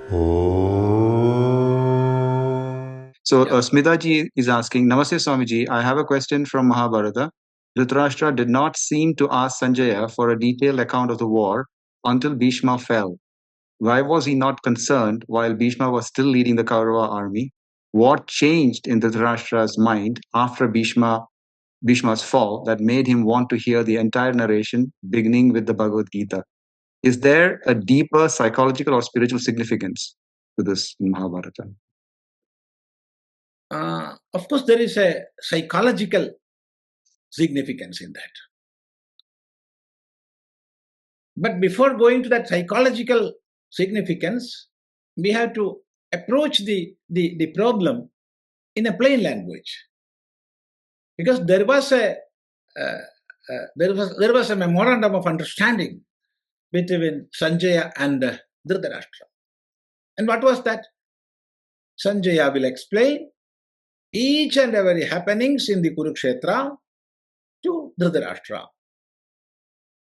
So Smita ji is asking, Namaste Swamiji, I have a question from Mahabharata. Dhṛtarāṣṭra did not seem to ask Sanjaya for a detailed account of the war until Bhishma fell. Why was he not concerned while Bhishma was still leading the Kaurava army? What changed in Dhṛtarāṣṭra's mind after Bhishma's fall that made him want to hear the entire narration beginning with the Bhagavad Gita? Is there a deeper psychological or spiritual significance to this in Mahabharata? Of course, there is a psychological significance in that. But before going to that psychological significance, we have to approach the problem in a plain language. Because there was a memorandum of understanding between Sanjaya and Dhṛtarāṣṭra. And what was that? Sanjaya will explain each and every happenings in the Kurukshetra to Dhṛtarāṣṭra.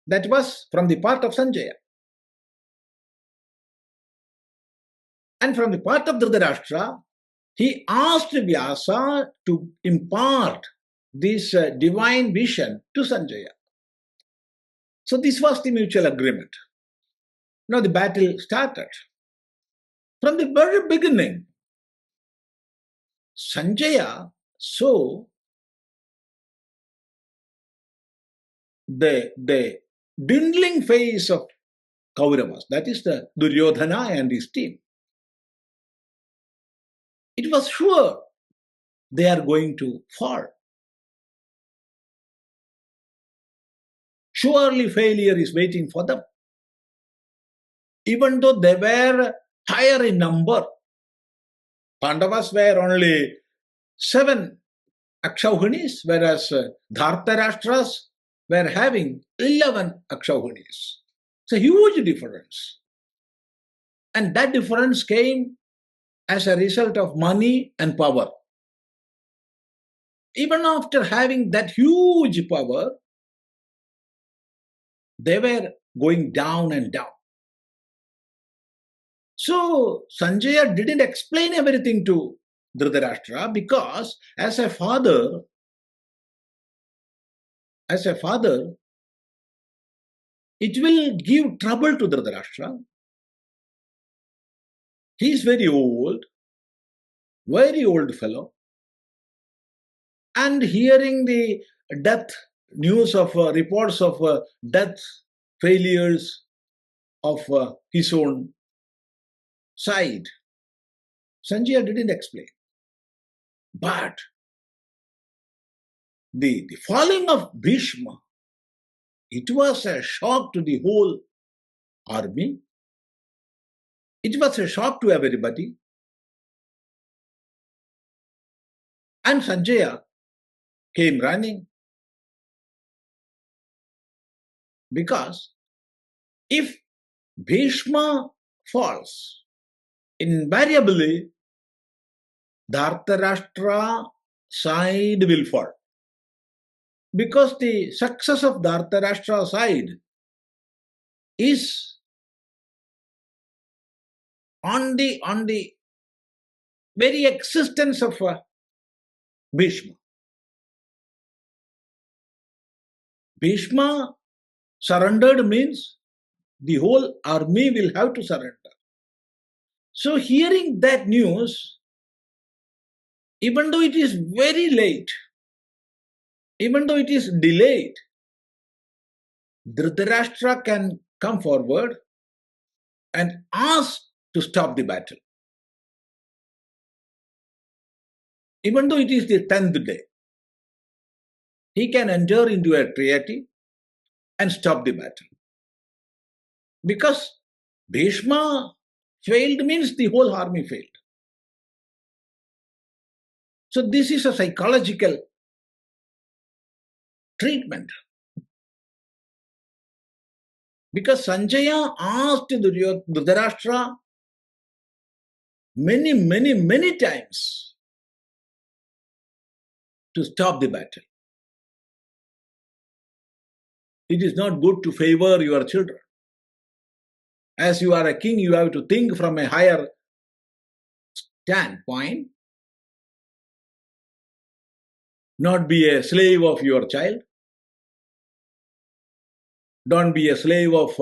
That was from the part of Sanjaya. And from the part of Dhṛtarāṣṭra, he asked Vyasa to impart this divine vision to Sanjaya. So this was the mutual agreement. Now the battle started. From the very beginning, Sanjaya saw the dwindling phase of Kauravas, that is the Duryodhana and his team. It was sure they are going to fall. Surely failure is waiting for them. Even though they were higher in number, Pandavas were only 7 Akshauhinis, whereas Dhṛtarāṣṭras were having 11 Akshauhinis. It's a huge difference. And that difference came as a result of money and power. Even after having that huge power, they were going down and down. So Sanjaya didn't explain everything to Dhṛtarāṣṭra because as a father, it will give trouble to Dhṛtarāṣṭra. He is very old fellow. And hearing the death news of reports of death, failures of his own side, Sanjaya didn't explain. But the falling of Bhishma, it was a shock to the whole army. It was a shock to everybody. And Sanjaya came running. Because if Bhishma falls, invariably Dhṛtarāṣṭra side will fall. Because the success of Dhṛtarāṣṭra side is on the very existence of Bhishma. Bhishma surrendered means the whole army will have to surrender. So hearing that news, even though it is very late, even though it is delayed, Dhṛtarāṣṭra can come forward and ask to stop the battle. Even though it is the 10th day, he can enter into a treaty and stop the battle. Because Bhishma failed means the whole army failed. So this is a psychological treatment. Because Sanjaya asked Dhṛtarāṣṭra many times to stop the battle. It is not good to favor your children. As you are a king, you have to think from a higher standpoint, not be a slave of your child. Don't be a slave of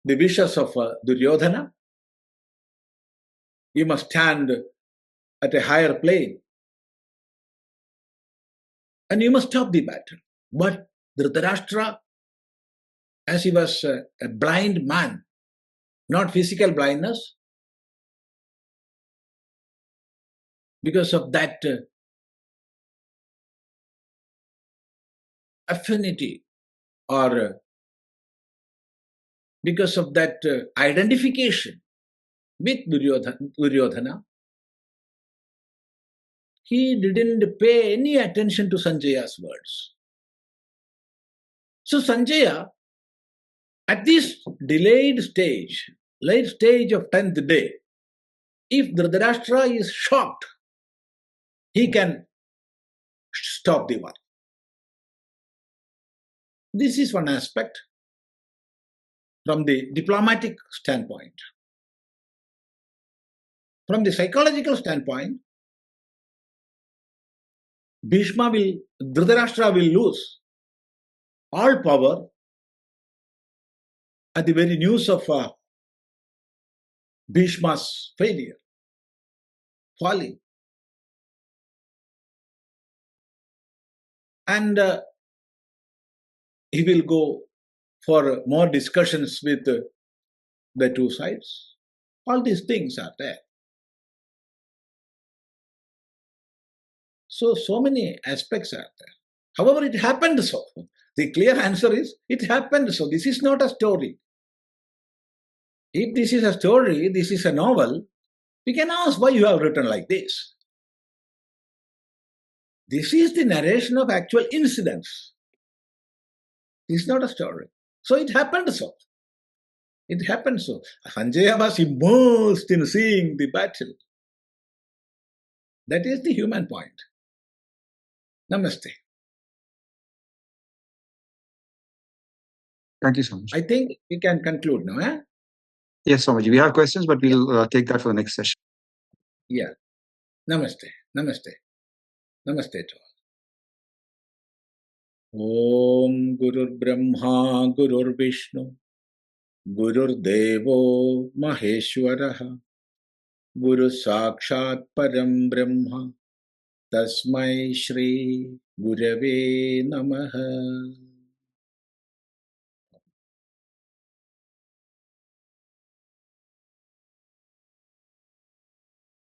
the wishes of Duryodhana. You must stand at a higher plane and you must stop the battle. But Dhṛtarāṣṭra, as he was a blind man, not physical blindness, because of that affinity or because of that identification with Duryodhana, he didn't pay any attention to Sanjaya's words. So Sanjaya, at this delayed stage, late stage of 10th day, if Dhṛtarāṣṭra is shocked, he can stop the war. This is one aspect from the diplomatic standpoint. From the psychological standpoint, Dhṛtarāṣṭra will lose all power at the very news of Bhishma's failure, falling. And he will go for more discussions with the two sides. All these things are there. So many aspects are there. However, it happened so. The clear answer is, it happened so. This is not a story. If this is a story, this is a novel, we can ask why you have written like this. This is the narration of actual incidents. This is not a story. So it happened so. It happened so. Sanjaya was immersed in seeing the battle. That is the human point. Namaste. Thank you so much. I think we can conclude now. Eh? Yes, Swamiji. We have questions, but we'll take that for the next session. Yeah. Namaste. Namaste. Namaste to all. Om Gurur Brahma Gurur Vishnu Gurur Devo Maheshwaraha Guru Sakshat Param Brahma Tasmai Shri Gurave Namaha.